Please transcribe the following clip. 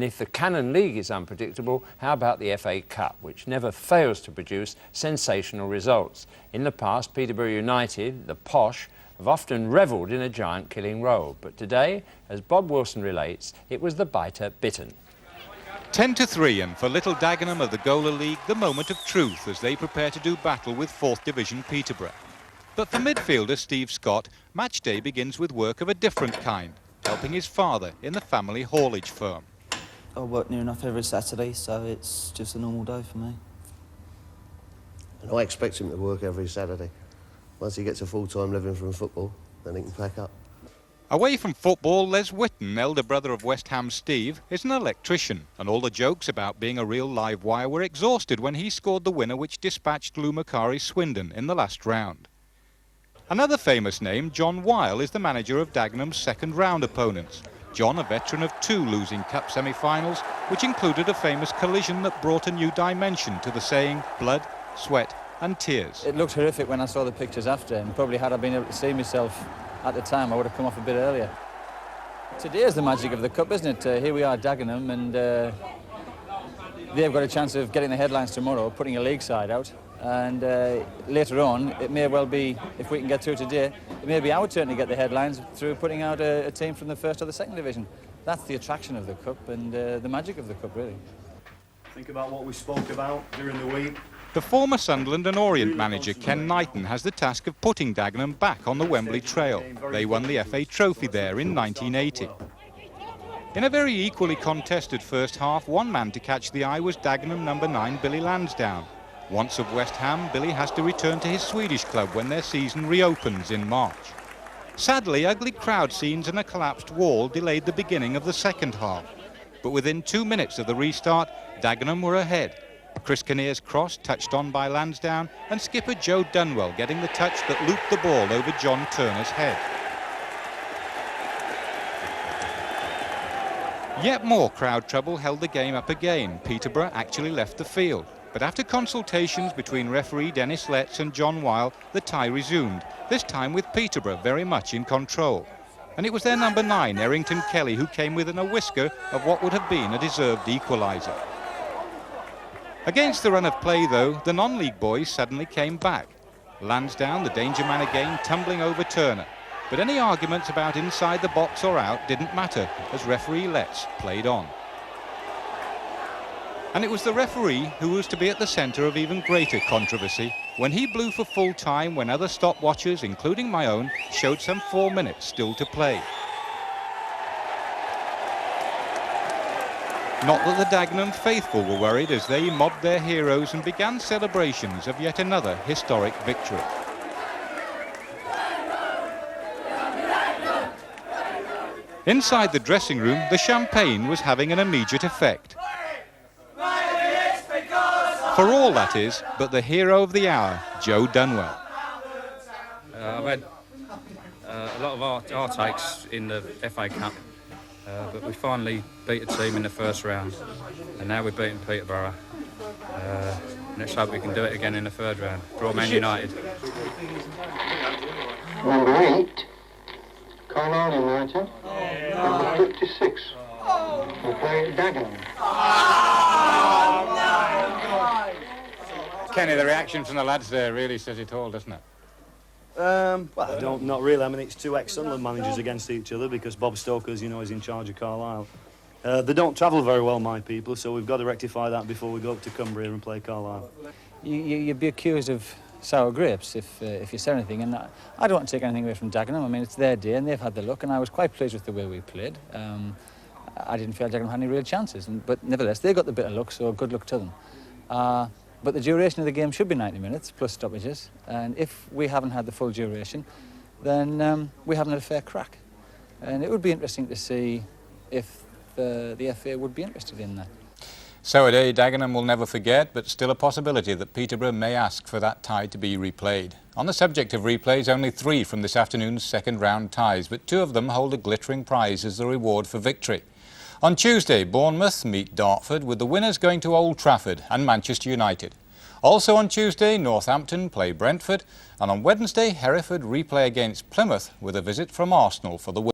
And if the Canon League is unpredictable, how about the FA Cup, which never fails to produce sensational results? In the past, Peterborough United, the posh, have often revelled in a giant-killing role. But today, as Bob Wilson relates, it was the biter bitten. 10-3, and for little Dagenham of the Gola League, the moment of truth as they prepare to do battle with 4th Division Peterborough. But for midfielder Steve Scott, match day begins with work of a different kind, helping his father in the family haulage firm. I work near enough every Saturday, so it's just a normal day for me. And I expect him to work every Saturday. Once he gets a full-time living from football, then he can pack up. Away from football, Les Whitten, elder brother of West Ham Steve, is an electrician, and all the jokes about being a real live wire were exhausted when he scored the winner which dispatched Lou Macari Swindon in the last round. Another famous name, John Weil, is the manager of Dagenham's second-round opponents. John, a veteran of 2 losing cup semi-finals, which included a famous collision that brought a new dimension to the saying, blood, sweat and tears. It looked horrific when I saw the pictures after, and probably had I been able to see myself at the time, I would have come off a bit earlier. Today is the magic of the cup, isn't it? Here we are, Dagenham, and they've got a chance of getting the headlines tomorrow, putting a league side out. And later on, it may well be, if we can get through today, it may be our turn to get the headlines through putting out a team from the 1st or the 2nd division. That's the attraction of the cup and the magic of the cup, really. Think about what we spoke about during the week. The former Sunderland and Orient manager Ken Knighton has the task of putting Dagenham back on the Wembley Trail. They won the FA Trophy there in 1980. In a very equally contested first half, one man to catch the eye was Dagenham number 9 Billy Lansdowne. Once of West Ham, Billy has to return to his Swedish club when their season reopens in March. Sadly, ugly crowd scenes and a collapsed wall delayed the beginning of the second half. But within 2 minutes of the restart, Dagenham were ahead. Chris Kinnear's cross touched on by Lansdowne, and skipper Joe Dunwell getting the touch that looped the ball over John Turner's head. Yet more crowd trouble held the game up again. Peterborough actually left the field. But after consultations between referee Dennis Letts and John Weil, the tie resumed, this time with Peterborough very much in control. And it was their number 9, Errington Kelly, who came within a whisker of what would have been a deserved equaliser. Against the run of play, though, the non-league boys suddenly came back. Lansdowne, the danger man again, tumbling over Turner. But any arguments about inside the box or out didn't matter, as referee Letts played on. And it was the referee who was to be at the centre of even greater controversy when he blew for full time when other stopwatchers, including my own, showed some 4 minutes still to play. Not that the Dagenham faithful were worried as they mobbed their heroes and began celebrations of yet another historic victory. Inside the dressing room, the champagne was having an immediate effect. For all, that is, but the hero of the hour, Joe Dunwell. I've had a lot of our takes in the FA Cup, but we finally beat a team in the first round, and now we're beating Peterborough. Let's hope we can do it again in the 3rd round. Draw Man United. Number 8, Carlisle United. Number 56, we play Dagenham. Kenny, the reaction from the lads there really says it all, doesn't it? Well, not really. I mean, it's 2 ex-Sunderland managers against each other because Bob Stoker, as you know, is in charge of Carlisle. They don't travel very well, my people, so we've got to rectify that before we go up to Cumbria and play Carlisle. You'd be accused of sour grapes if you say anything, and I don't want to take anything away from Dagenham. I mean, it's their day and they've had the look, and I was quite pleased with the way we played. I didn't feel Dagenham had any real chances, but nevertheless, they got the bit of luck, so good luck to them. But the duration of the game should be 90 minutes, plus stoppages, and if we haven't had the full duration, then we haven't had a fair crack. And it would be interesting to see if the FA would be interested in that. So a day Dagenham will never forget, but still a possibility that Peterborough may ask for that tie to be replayed. On the subject of replays, only 3 from this afternoon's second-round ties, but 2 of them hold a glittering prize as the reward for victory. On Tuesday, Bournemouth meet Dartford, with the winners going to Old Trafford and Manchester United. Also on Tuesday, Northampton play Brentford, and on Wednesday, Hereford replay against Plymouth with a visit from Arsenal for the win.